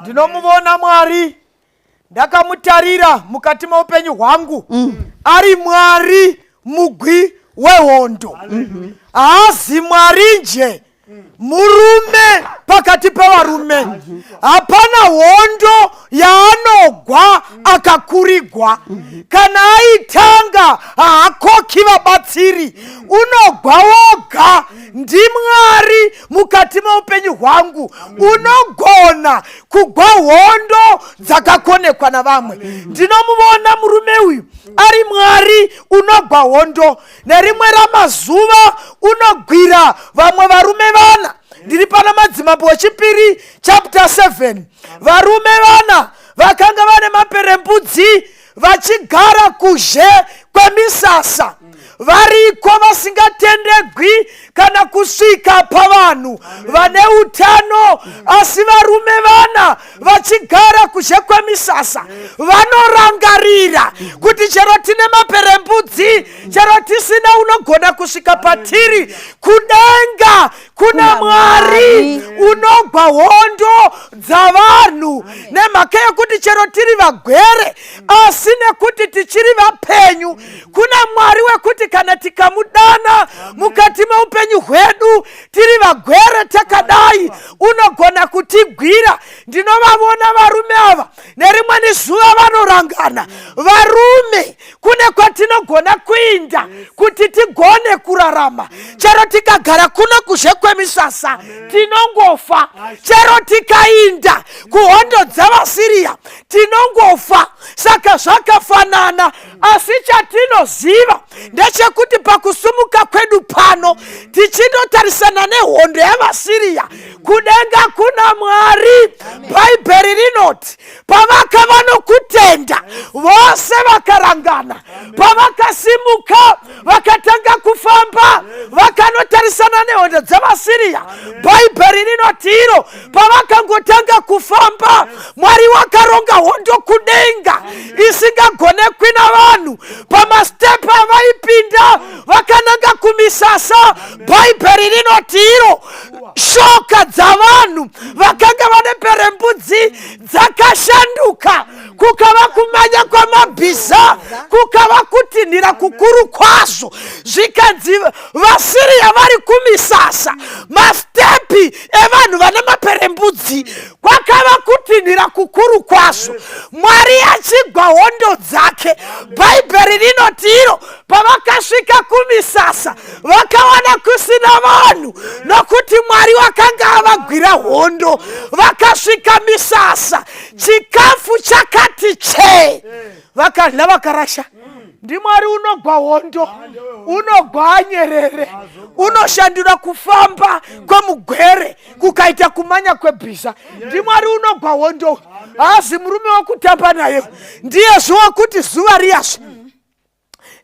Ndinomuvona Mwari, ndakamutarira mukati meupenyu hwangu, ari Mwari mugwi wehondo. Haazi Mwari nje, murume pakati pevarume. Hapana hondo yaanogwa akakurigwa. Kana aitanga haakoki vabatsiri, unogwa woga. Ndimwari mukati meupenyu hwangu, unogona kugwa hondo dzakakonekwa navamwe. Ndinomuvona murume uyu ari Mwari unogwa hondo. Nerimwe ramazuva unogwira vamwe varume vana. Ndiri pana madzimambo wechipiri chapter 7. Varume vana vakanga vane maperembudzi vachigara kuzhe kwemisasa. Variko vasingatendegwi kana kusvika pavanhu vane utano, asi varume vana vachigara kuzhe kwemisasa vanorangarira kuti chero tine maperembudzi, chero tisina unogona kusvika patiri, kudenga kuna Mwari unogwa hondo dzavanhu. Nemhaka yekuti chero tiri vagwere asi nekuti tichiri vapenyu, kuna Mwari wekuti kana tikamudana mukati meupenyu hwedu tiri vagwere takadai, unogona kutigwira. Ndinovavona varume ava, nerimwe nezuva vanorangana. Varume, kune kwatinogona kuinda kuti tigone kurarama. Chero tikagara kuno kuzhe kwemisasa tinongofa. Chero tikainda kuhondo dzavaSiria tinongofa. Saka zvakafanana, asi chatinoziva ndechekuti pakusumuka kwedu pano tichinotarisana nehondo yavaSiria, kudenga kuna Mwari. Bhaibheri rinoti pavaka vanokutenda vose vakarangana, pavakasimuka vakatanga kufamba vakanotarisana nehondo dzavaSiria, Bhaibheri rinoti iro pavakangotanga kufamba Mwari wakaronga hondo kudenga isingagonekwi navanhu. Pamastepa avaipinda vakananga kumisasa, Bhaibheri rinoti iro shoka dzavanhu vakanga vane perembudzi dzakashanduka, kukava kumanya kwamabhiza, kukava kutinhira kukuru kwazvo. Zvikanzi vaSiria vari kumisasa, mastepi evanhu vane maperembudzi kwakava kutinhira kukuru kwazvo. Mwari achigwa hondo dzake. Bhaibheri rinoti iro pavakasvika kumisasa vakawana kusina vanhu, nokuti Mwari wakanga avagwira hondo. Vakasvika misasa, chikafu chakati chee, vakadya vakarasha. NdiMwari unogwa hondo, unogwa anyerere, unoshandura kufamba kwemugwere kukaita kumanya kwebhiza. NdiMwari unogwa hondo. Haazi murume wokutamba naye. Ndiye zvokuti zuva riyazve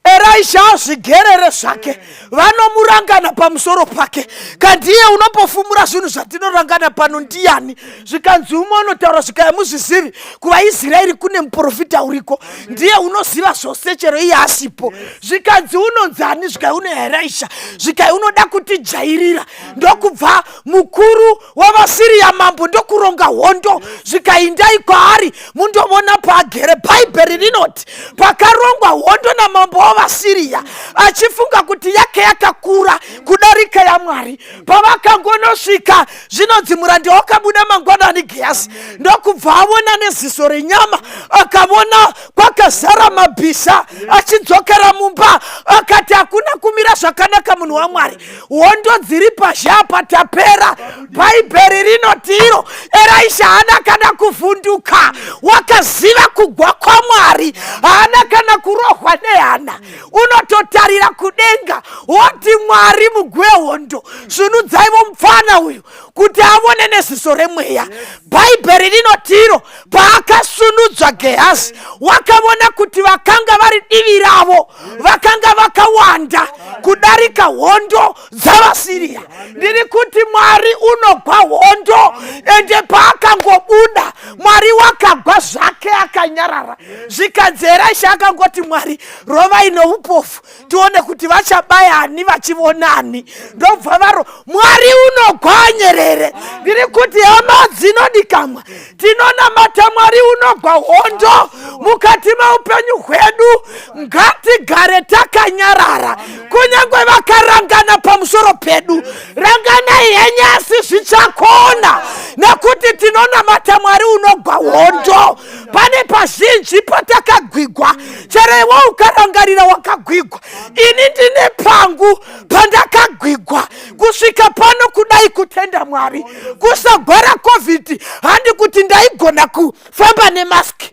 Elisha azvigerere zvake vanomurangana pamusoro pake. Kandiye unopofumura zvinhu zvatinorangana pano ndiani? Zvikanzi umwe unotaura zvikayamuzvizivi kuvaIsraeri kune muprofita uriko, ndiye unoziva zvose chero iye asipo. Zvikanzi unonzani? Zvikai uno Elisha, zvikai unoda kutijairira. Ndokubva mukuru wavaSiria mambo ndokuronga hondo, zvikaindai kwaari mundomona paagere. Bhaibheri rinoti pakarongwa hondo namambo wavaSiria achifunga kuti yake yakakura kudarika yaMwari, pavakangonosvika zvinonzi murandi wakabuda mangwanani Gehazi, ndokubva avona neziso renyama, akavona kwakazara mabhiza. Achidzokera mumba akati hakuna kumira zvakanaka munhu waMwari, hondo dziri pazhe apa tapera. Bhaibheri rinoti iro Elisha haana kana kuvhunduka, wakaziva kugwa kwaMwari, haana kana kurohwa nehana. Unototarira kudenga woti Mwari mugwe hondo, zvinudzaivo mufana uyu kuti avone neziso remweya. Bhaibheri rinoti iro paakasunudzwa Gehazi wakavona kuti vakanga vari divi ravo vakanga vakawanda kudarika hondo dzavaSiria. Ndiri kuti Mwari unogwa hondo, ende paakangobuda Mwari wakagwa zvake takanyarara. Zvikanzera Elisha akangoti Mwari rovai noupofu tione kuti vachabayani vachionani. Ndobva varo Mwari unogwa nyerere. Ndiri kuti hama dzinodikanwa tinonamata Mwari unogwa hondo mukati meupenyu hwedu. Ngatigare takanyarara kunyangwe vakarangana pamusoro pedu. Ranganai henyasi zvichakona nekuti tinonamata Mwari unogwa hondo. Pane pazhinji patakagwigwa cherewo ukarangarira wakagwigwa. Ini ndine pangu pandakagwigwa kusvika pano kudai kutenda Mwari. Kusagwara COVID handi kuti ndaigona kufamba nemaski.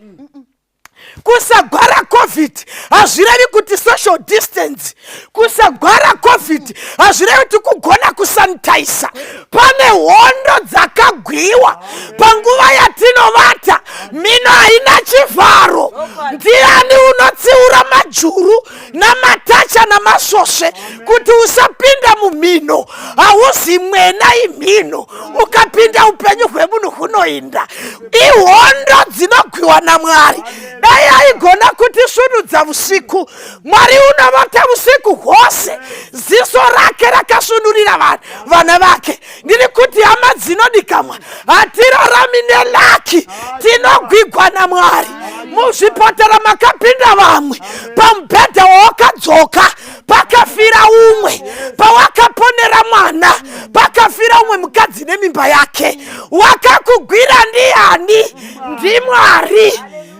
Kusagwara COVID hazvirevi kuti social distance. Kusagwara COVID hazvirevi kuti kugona kusanitizer. Pane hondo dzakagwiwa panguva yatinovata. Mino haina chivharo. Ndiani unotsiura majuru namatacha namasvosve kuti usapinda mumino. Hauzi mwena imhino. Ukapinda upenyu hwemunhu hunoinda. Ihondo dzinogwiwa naMwari. Dai aigona kuti sunudza usiku. Mwari unovata usiku hwose. Ziso rake rakasunurira vana vake. Ndiri kuti hama dzinodikanwa hatirarami nelaki. Tinogwigwa naMwari. Muzvipatara makapinda vamwe. Pamubhedha wawakadzoka pakafira umwe. Pawakaponera mwana pakafira umwe mukadzi nemimba yake. Wakakugwira ndiani? NdiMwari.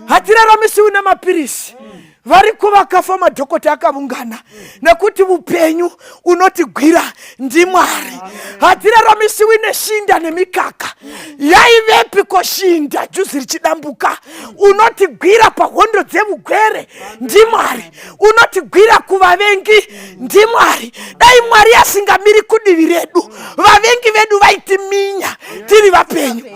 Hatiraramisiwi namapirisi. Variko vakafa madhokota akavungana nekuti upenyu unotigwira ndiMwari. Hatiraramisiwi neshinda nemikaka. Yaivepi koshinda juzi richidambuka. Unotigwira pahondo dzeugwere ndiMwari. Unotigwira kuvavengi ndiMwari. Dai Mwari asingamiri kudivi redu vavengi vedu vaitiminya tiri vapenyu.